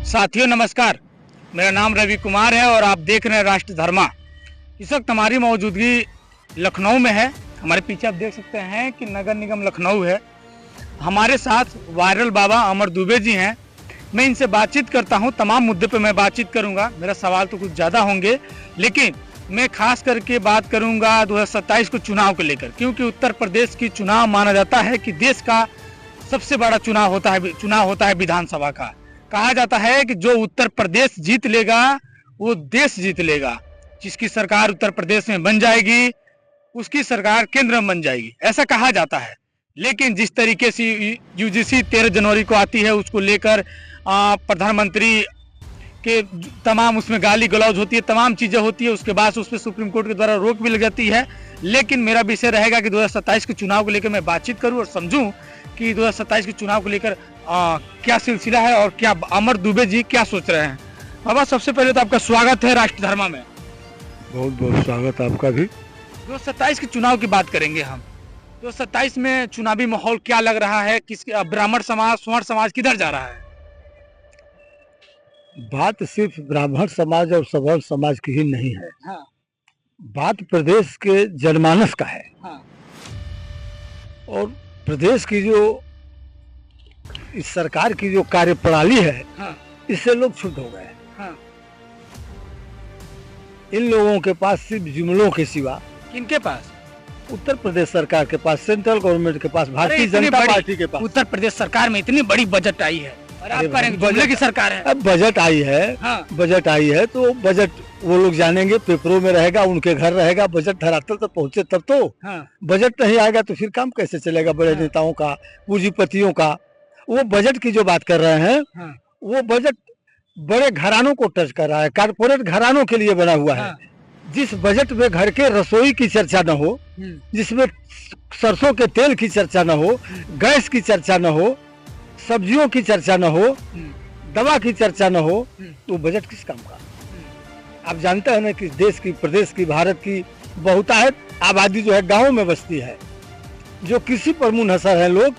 साथियों नमस्कार, मेरा नाम रवि कुमार है और आप देख रहे हैं राष्ट्र धर्मा। इस वक्त हमारी मौजूदगी लखनऊ में है। हमारे पीछे आप देख सकते हैं कि नगर निगम लखनऊ है। हमारे साथ वायरल बाबा अमर दुबे जी हैं। मैं इनसे बातचीत करता हूं, तमाम मुद्दे पे मैं बातचीत करूंगा। मेरा सवाल तो कुछ ज़्यादा होंगे, लेकिन मैं खास करके बात करूंगा 2027 को चुनाव को लेकर, क्योंकि उत्तर प्रदेश की चुनाव माना जाता है कि देश का सबसे बड़ा चुनाव होता है विधानसभा का। कहा जाता है कि जो उत्तर प्रदेश जीत लेगा वो देश जीत लेगा। जिसकी सरकार उत्तर प्रदेश में बन जाएगी उसकी सरकार केंद्र में बन जाएगी, ऐसा कहा जाता है। लेकिन जिस तरीके से यूजीसी 13 जनवरी को आती है, उसको लेकर प्रधानमंत्री के तमाम उसमें गाली गलौज होती है, तमाम चीज़ें होती है। उसके बाद उस पर सुप्रीम कोर्ट के द्वारा रोक भी लग जाती है। लेकिन मेरा विषय रहेगा कि 2027 के चुनाव को लेकर मैं बातचीत करूं और समझूं कि 2027 के चुनाव को लेकर क्या सिलसिला है और क्या अमर दुबे जी क्या सोच रहे हैं। बाबा, सबसे पहले तो आपका स्वागत है राष्ट्र धर्मा में। बहुत बहुत स्वागत आपका भी। 2027 के चुनाव की बात करेंगे हम। 2027 में चुनावी माहौल क्या लग रहा है? किस ब्राह्मण समाज, स्वर्ण समाज किधर जा रहा है? बात सिर्फ ब्राह्मण समाज और सवर्ण समाज की ही नहीं है। हाँ। बात प्रदेश के जनमानस का है। हाँ। और प्रदेश की जो इस सरकार की जो कार्यप्रणाली है, हाँ। इससे लोग क्षुब्ध हो गए। हाँ। इन लोगों के पास सिर्फ जुमलों के सिवा, किनके पास? उत्तर प्रदेश सरकार के पास, सेंट्रल गवर्नमेंट के पास, भारतीय जनता पार्टी के पास। उत्तर प्रदेश सरकार में इतनी बड़ी बजट आई है और आप करेंगे जुमले की सरकार है। अब बजट आई है। हाँ। बजट आई है तो बजट वो लोग जानेंगे, पेपरों में रहेगा, उनके घर रहेगा। बजट धरातल तक पहुंचे तब तो। हाँ। बजट नहीं आएगा तो फिर काम कैसे चलेगा बड़े नेताओं का, पूंजीपतियों का। वो बजट की जो बात कर रहे हैं, हाँ। वो बजट बड़े घरानों को टच कर रहा है, कारपोरेट घरानों के लिए बना हुआ है। हाँ। जिस बजट में घर के रसोई की चर्चा न हो, जिसमें सरसों के तेल की चर्चा न हो, गैस की चर्चा न हो, सब्जियों की चर्चा न हो, दवा की चर्चा न हो, तो बजट किस काम का? आप जानते हैं ना कि देश की, प्रदेश की, भारत की बहुतायत आबादी जो है गाँव में बसती है, जो कृषि पर मुनहसर है लोग,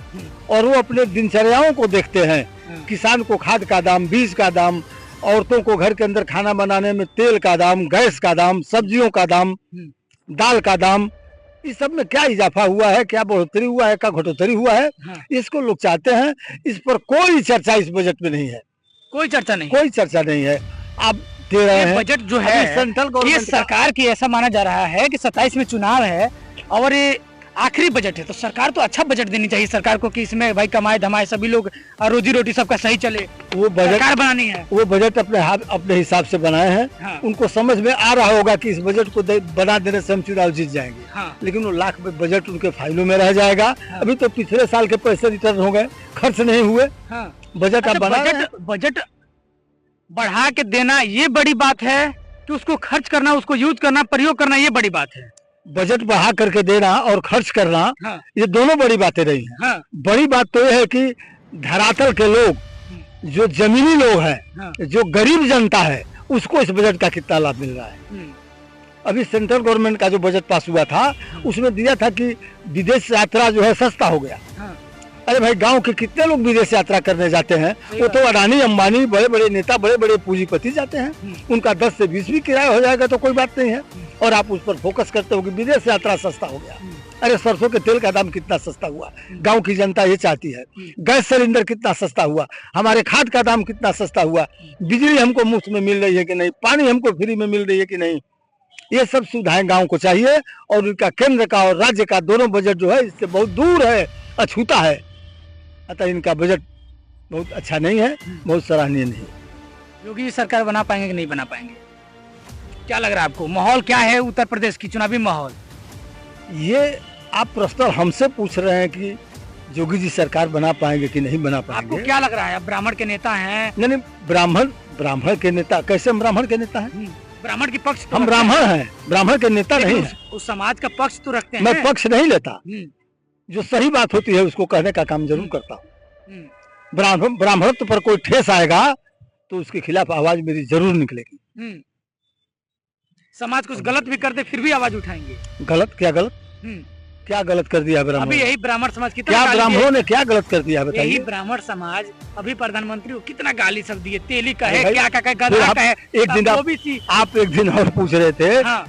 और वो अपने दिनचर्याओं को देखते हैं। किसान को खाद का दाम, बीज का दाम, औरतों को घर के अंदर खाना बनाने में तेल का दाम, गैस का दाम, सब्जियों का दाम, दाल का दाम, इस सब में क्या इजाफा हुआ है, क्या बढ़ोतरी हुआ है, क्या घटोतरी हुआ है, इसको लोग चाहते हैं। इस पर कोई चर्चा इस बजट में नहीं है। कोई चर्चा नहीं है। आप दे रहे हैं बजट जो है सेंट्रल गवर्नमेंट, ये सरकार की ऐसा माना जा रहा है कि 27 में चुनाव है और ये आखिरी बजट है, तो सरकार तो अच्छा बजट देनी चाहिए सरकार को कि इसमें भाई कमाए धमाए सभी लोग, रोजी रोटी सबका सही चले। वो बजट सरकार बनानी है। वो बजट अपने हिसाब से बनाए हैं। हाँ। उनको समझ में आ रहा होगा कि इस बजट को बना देने से हम चुनाव जीत जाएंगे। हाँ। लेकिन वो लाख में बजट उनके फाइलों में रह जाएगा। हाँ। अभी तो पिछले साल के पैसे रिटर्न हो गए, खर्च नहीं हुए। हाँ। बजट अब बना रहे हैं। बजट बढ़ा के देना ये बड़ी बात है कि उसको खर्च करना, उसको यूज करना, प्रयोग करना, ये बड़ी बात है। बजट बढ़ा करके देना और खर्च करना, हाँ। ये दोनों बड़ी बातें रही हैं। हाँ। बड़ी बात तो ये है कि धरातल के लोग, जो जमीनी लोग हैं, हाँ। जो गरीब जनता है, उसको इस बजट का कितना लाभ मिल रहा है। अभी सेंट्रल गवर्नमेंट का जो बजट पास हुआ था, उसमें दिया था कि विदेश यात्रा जो है सस्ता हो गया। अरे भाई, गांव के कितने लोग विदेश यात्रा करने जाते हैं? वो तो अडानी अंबानी, बड़े बड़े नेता, बड़े बड़े पूंजीपति जाते हैं। उनका 10 से 20 भी किराया हो जाएगा तो कोई बात नहीं है। और आप उस पर फोकस करते हो कि विदेश यात्रा सस्ता हो गया। अरे सरसों के तेल का दाम कितना सस्ता हुआ, गांव की जनता ये चाहती है। गैस सिलेंडर कितना सस्ता हुआ, हमारे खाद का दाम कितना सस्ता हुआ, बिजली हमको मुफ्त में मिल रही है कि नहीं, पानी हमको फ्री में मिल रही है कि नहीं, ये सब सुविधाएं गाँव को चाहिए। और उनका केंद्र का और राज्य का दोनों बजट जो है इससे बहुत दूर है, अछूता है। अतः इनका बजट बहुत अच्छा नहीं है, बहुत सराहनीय नहीं है। योगी सरकार बना पाएंगे कि नहीं बना पाएंगे? क्या लग रहा है आपको? माहौल क्या है उत्तर प्रदेश की चुनावी माहौल? ये आप प्रश्न हमसे पूछ रहे हैं कि योगी जी सरकार बना पाएंगे कि नहीं बना पाएंगे? आपको क्या लग रहा है? आप ब्राह्मण के नेता हैं। नहीं, ब्राह्मण के नेता कैसे? हम ब्राह्मण के नेता हैं। ब्राह्मण के पक्ष हम ब्राह्मण हैं, ब्राह्मण के नेता नहीं है। उस समाज का पक्ष तो रखते हैं। मैं पक्ष नहीं लेता, जो सही बात होती है उसको कहने का काम जरूर करता हूँ। ब्राह्मणत्व पर कोई ठेस आएगा तो उसके खिलाफ आवाज मेरी जरूर निकलेगी। समाज कुछ गलत भी करते फिर भी आवाज उठाएंगे। गलत क्या गलत? क्या गलत कर दिया ब्राह्मण? अभी यही ब्राह्मण समाज कितना क्या गाली ब्राह्मणों दिए? ने क्या गलत कर दिया यही बताइए? ब्राह्मण समाज अभी प्रधानमंत्री को कितना गाली सब दिए, तेली कहे, भाई, क्या कहे, फिर गधा आप कहे, एक दिन ओबीसी। आप एक दिन और पूछ रहे थे, हाँ,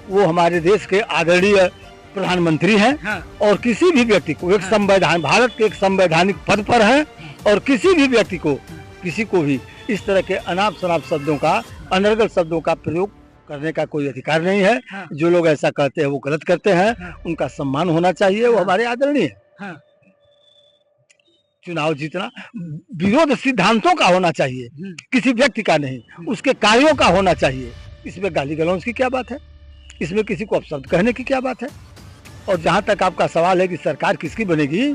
वो हमारे देश के आदरणीय प्रधानमंत्री हैं हाँ, और किसी भी व्यक्ति को एक हाँ। संवैधान भारत के एक संवैधानिक पद पर हैं और किसी भी व्यक्ति को किसी को भी इस तरह के अनाप शनाप शब्दों का अनर्गल शब्दों का प्रयोग करने का कोई अधिकार नहीं है। हाँ। जो लोग ऐसा करते हैं वो गलत करते हैं, हाँ। उनका सम्मान होना चाहिए, वो हाँ। हमारे आदरणीय है। हाँ। चुनाव जीतना विरोध सिद्धांतों का होना चाहिए, किसी व्यक्ति का नहीं, उसके कार्यों का होना चाहिए। इसमें गाली गलौज की क्या बात है? इसमें किसी को अपशब्द कहने की क्या बात है? और जहां तक आपका सवाल है कि सरकार किसकी बनेगी,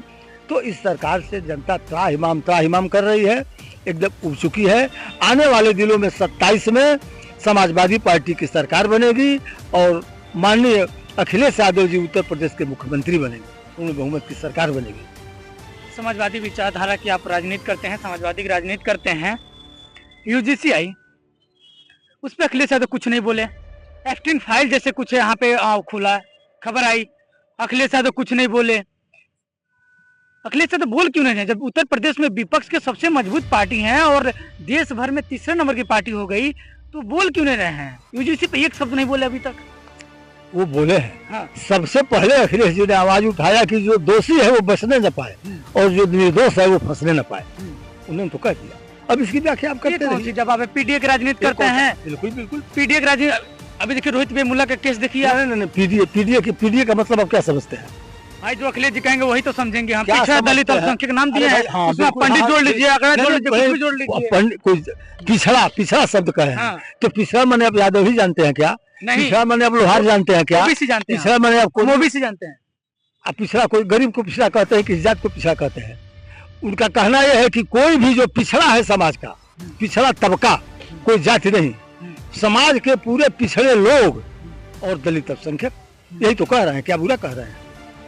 तो इस सरकार से जनता त्राहिमाम कर रही है, एकदम उब चुकी है। आने वाले दिनों में 27 में समाजवादी पार्टी की सरकार बनेगी और माननीय अखिलेश यादव जी उत्तर प्रदेश के मुख्यमंत्री बनेंगे, पूर्ण बहुमत की सरकार बनेगी। समाजवादी विचारधारा की आप राजनीति करते हैं, समाजवादी की राजनीति करते हैं। यूजीसी आई, उस पर अखिलेश यादव कुछ नहीं बोले। एफ-18 फाइल जैसे कुछ यहाँ पे खुला खबर आई, अखिलेश यादव कुछ नहीं बोले। अखिलेश यादव बोल क्यों नहीं रहे? जब उत्तर प्रदेश में विपक्ष के सबसे मजबूत पार्टी हैं और देश भर में तीसरे नंबर की पार्टी हो गई, तो बोल क्यों नहीं रहे हैं? यूजीसी पे एक शब्द नहीं बोले अभी तक। वो बोले हैं। हाँ। सबसे पहले अखिलेश जी ने आवाज उठाया कि जो दोषी है वो बचने न पाए और जो निर्दोष है वो फंसने न पाए। उन्होंने तो कह दिया। अब इसकी व्याख्या आप करते रहिए। जब आप पीडीए की राजनीति करते हैं, बिल्कुल बिल्कुल पीडीए की राजनीति। अभी देखिए रोहित वेमुला का केस देखिए। नहीं, पीडीए का मतलब आप क्या समझते हैं? भाई जो अखिलेश जी कहेंगे वही तो समझेंगे हम। क्या पिछड़ा समझते दलित हैं? अल्पसंख्यक नाम दिए अरे हैं, भाई, हाँ, उसमें बिल्कुल, पंडित हाँ, जोड़ लीजिए, अगर जोड़ लीजिए, कुछ भी जोड़ लीजिए। कोई पिछड़ा शब्द कहे हैं। हाँ। तो पिछड़ा माने आप यादव ही जानते हैं क्या? नहीं, पिछड़ा माने आप लोहार जानते हैं क्या? ओबीसी जानते हैं। पिछड़ा माने आप ओबीसी जानते हैं। आप पिछड़ा कोई गरीब को पिछड़ा कहते हैं, किस जात को पिछड़ा कहते हैं? उनका कहना यह है कि कोई भी जो पिछड़ा है समाज का, पिछड़ा तबका, कोई जाति नहीं, समाज के पूरे पिछड़े लोग और दलित अल्पसंख्यक, यही तो कह रहे हैं। क्या बुरा कह रहे हैं?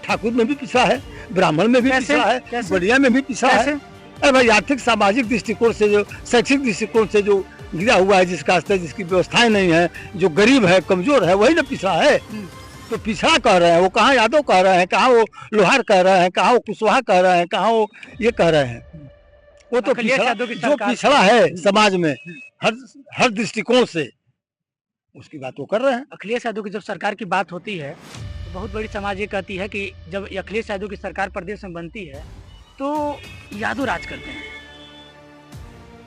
ठाकुर में भी पिछड़ा है, ब्राह्मण में भी पिछड़ा है, बढ़िया में भी पिछड़ा है। अरे भाई आर्थिक सामाजिक दृष्टिकोण से, जो शैक्षिक दृष्टिकोण से जो गिरा हुआ है, जिसका स्तर, जिसकी व्यवस्थाएं नहीं है, जो गरीब है, कमजोर है, वही ना पिछड़ा है। तो पिछड़ा कह रहे हैं, वो कहाँ यादव कह रहे हैं, कहाँ वो लोहार कह रहे हैं, कहाँ वो कुशवाहा कह रहे हैं, कहाँ वो ये कह रहे हैं। वो तो पिछड़ा, जो पिछड़ा है समाज में हर दृष्टिकोण से, उसकी बात वो कर रहे हैं। अखिलेश यादव की जब सरकार की बात होती है तो बहुत बड़ी समाज ये कहती है कि जब अखिलेश यादव की सरकार प्रदेश में बनती है तो यादव राज करते हैं,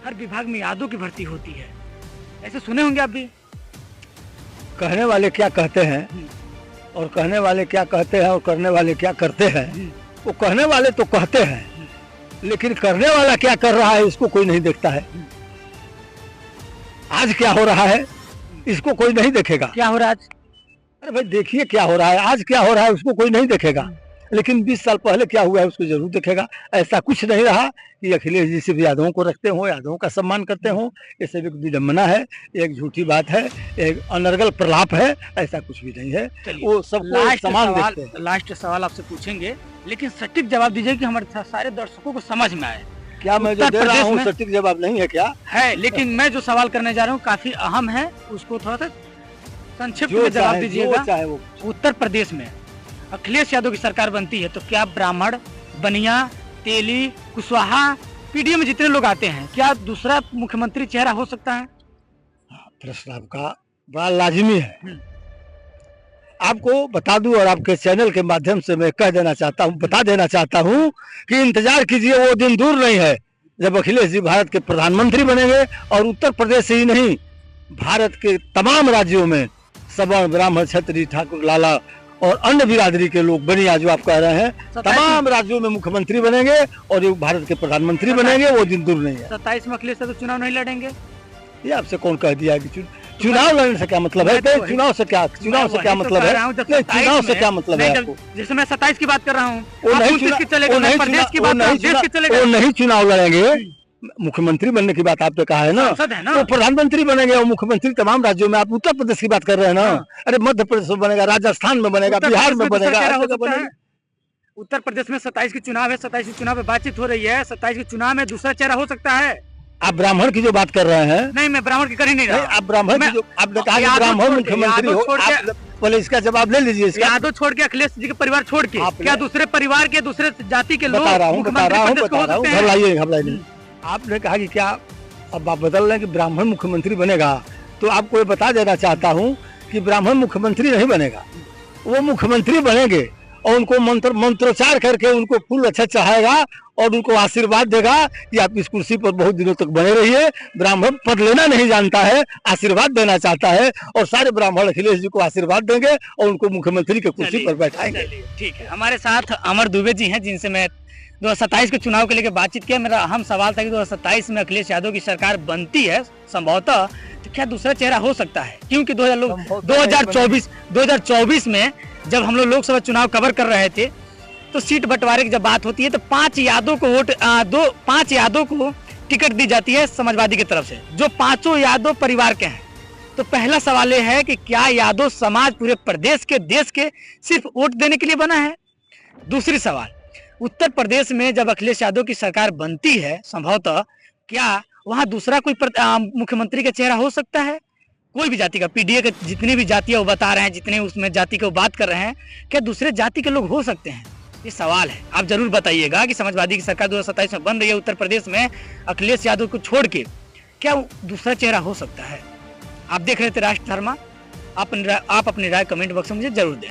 हर विभाग में यादव की भर्ती होती है। ऐसे सुने होंगे आप भी। कहने वाले क्या कहते हैं और कहने वाले क्या कहते हैं और करने वाले क्या करते हैं, वो कहने वाले तो कहते हैं, लेकिन करने वाला क्या कर रहा है इसको कोई नहीं देखता है। आज क्या हो रहा है इसको कोई नहीं देखेगा। क्या हो रहा है आज? अरे भाई देखिए क्या हो रहा है आज, क्या हो रहा है उसको कोई नहीं देखेगा, लेकिन 20 साल पहले क्या हुआ है उसको जरूर देखेगा। ऐसा कुछ नहीं रहा कि अखिलेश जी सिर्फ यादवों को रखते हो, यादवों का सम्मान करते हो। ये सब एक विडम्बना है, एक झूठी बात है, एक अनर्गल प्रलाप है, ऐसा कुछ भी नहीं है। वो सबको समान देखते हैं। लास्ट सवाल आपसे पूछेंगे, लेकिन सटीक जवाब दीजिए कि हमारे सारे दर्शकों को समझ में आए। क्या मैं जो दे रहा हूँ सटीक जवाब नहीं है क्या? है, लेकिन मैं जो सवाल करने जा रहा हूँ काफी अहम है, उसको थोड़ा सा संक्षिप्त में जवाब दीजिएगा। उत्तर प्रदेश में अखिलेश यादव की सरकार बनती है तो क्या ब्राह्मण, बनिया, तेली, कुशवाहा, पीडीए में जितने लोग आते हैं, क्या दूसरा मुख्यमंत्री चेहरा हो सकता है? प्रश्न आपका बड़ा लाजिमी है। आपको बता दूं और आपके चैनल के माध्यम से मैं कह देना चाहता हूं, बता देना चाहता हूं कि इंतजार कीजिए, वो दिन दूर नहीं है जब अखिलेश जी भारत के प्रधानमंत्री बनेंगे और उत्तर प्रदेश से ही नहीं, भारत के तमाम राज्यों में सवर्ण, ब्राह्मण, क्षत्रिय, ठाकुर, लाला और अन्य बिरादरी के लोग, बनिया जो आप कह रहे हैं, तमाम राज्यों में मुख्यमंत्री बनेंगे और ये भारत के प्रधानमंत्री बनेंगे। वो दिन दूर नहीं है। 27 में अखिलेश यादव चुनाव नहीं लड़ेंगे? ये आपसे कौन कह दिया कि चुनाव लड़ने से क्या मतलब है? चुनाव से क्या मतलब है? चुनाव से क्या मतलब है आपको? जैसे मैं 27 की बात कर रहा हूँ, वो नहीं चुनाव लड़ेंगे। मुख्यमंत्री बनने की बात आपने कहा है ना, तो प्रधानमंत्री बनेंगे और मुख्यमंत्री तमाम राज्यों में। आप उत्तर प्रदेश की बात कर रहे हैं ना? अरे मध्य प्रदेश में बनेगा, राजस्थान में बनेगा, बिहार में बनेगा। उत्तर प्रदेश में 27 की चुनाव है, 27 की चुनाव पे बातचीत हो रही है, 27 के चुनाव में दूसरा चेहरा हो सकता है। आप ब्राह्मण की जो बात कर रहे हैं, नहीं मैं ब्राह्मण की कर ही नहीं रहा। आप ब्राह्मण की जो आपने कहा कि ब्राह्मण मुख्यमंत्री हो, पहले इसका जवाब ले लीजिए। इसका यादव छोड़ के, अखिलेश जी के परिवार छोड़ के, आपने- क्या दूसरे परिवार के, दूसरे जाति के लोग बता रहा हूँ मुख्यमंत्री पद को हो सकते हैं? घबराइए नहीं। आपने कहा कि क्या अब आप बदल रहे हैं कि ब्राह्मण मुख्यमंत्री बनेगा, तो आपको ये बता देना चाहता हूँ कि ब्राह्मण मुख्यमंत्री नहीं बनेगा, वो मुख्यमंत्री बनेंगे और उनको मंत्रोच्चार करके उनको फूल अच्छा चढ़ाएगा और उनको आशीर्वाद देगा कि आप इस कुर्सी पर बहुत दिनों तक बने रहिए। ब्राह्मण पद लेना नहीं जानता है, आशीर्वाद देना चाहता है, और सारे ब्राह्मण अखिलेश जी को आशीर्वाद देंगे और उनको मुख्यमंत्री की कुर्सी पर बैठाएंगे। ठीक है, हमारे साथ अमर दुबे जी हैं, जिनसे मैं 2027 के चुनाव के लेकर बातचीत किया। मेरा अहम सवाल था कि 2027 में अखिलेश यादव की सरकार बनती है संभवतः, तो क्या दूसरा चेहरा हो सकता है? क्योंकि 2024 में जब हम लोग लोकसभा चुनाव कवर कर रहे थे तो सीट बंटवारे की जब बात होती है तो 5 यादव को टिकट दी जाती है समाजवादी की तरफ से, जो 5 यादव परिवार के हैं। तो पहला सवाल ये है कि क्या यादव समाज पूरे प्रदेश के, देश के सिर्फ वोट देने के लिए बना है? दूसरी सवाल, उत्तर प्रदेश में जब अखिलेश यादव की सरकार बनती है संभवतः, क्या वहां दूसरा कोई मुख्यमंत्री का चेहरा हो सकता है? कोई भी जाति का, पीडीए के जितनी भी जातियां वो बता रहे हैं, जितने उसमें जाति को बात कर रहे हैं, क्या दूसरे जाति के लोग हो सकते हैं? ये सवाल है। आप जरूर बताइएगा कि समाजवादी की सरकार 2027 में बन रही है उत्तर प्रदेश में, अखिलेश यादव को छोड़ के क्या दूसरा चेहरा हो सकता है? आप देख रहे थे राष्ट्र धर्मा। आप अपनी राय कमेंट बॉक्स में मुझे जरूर दें।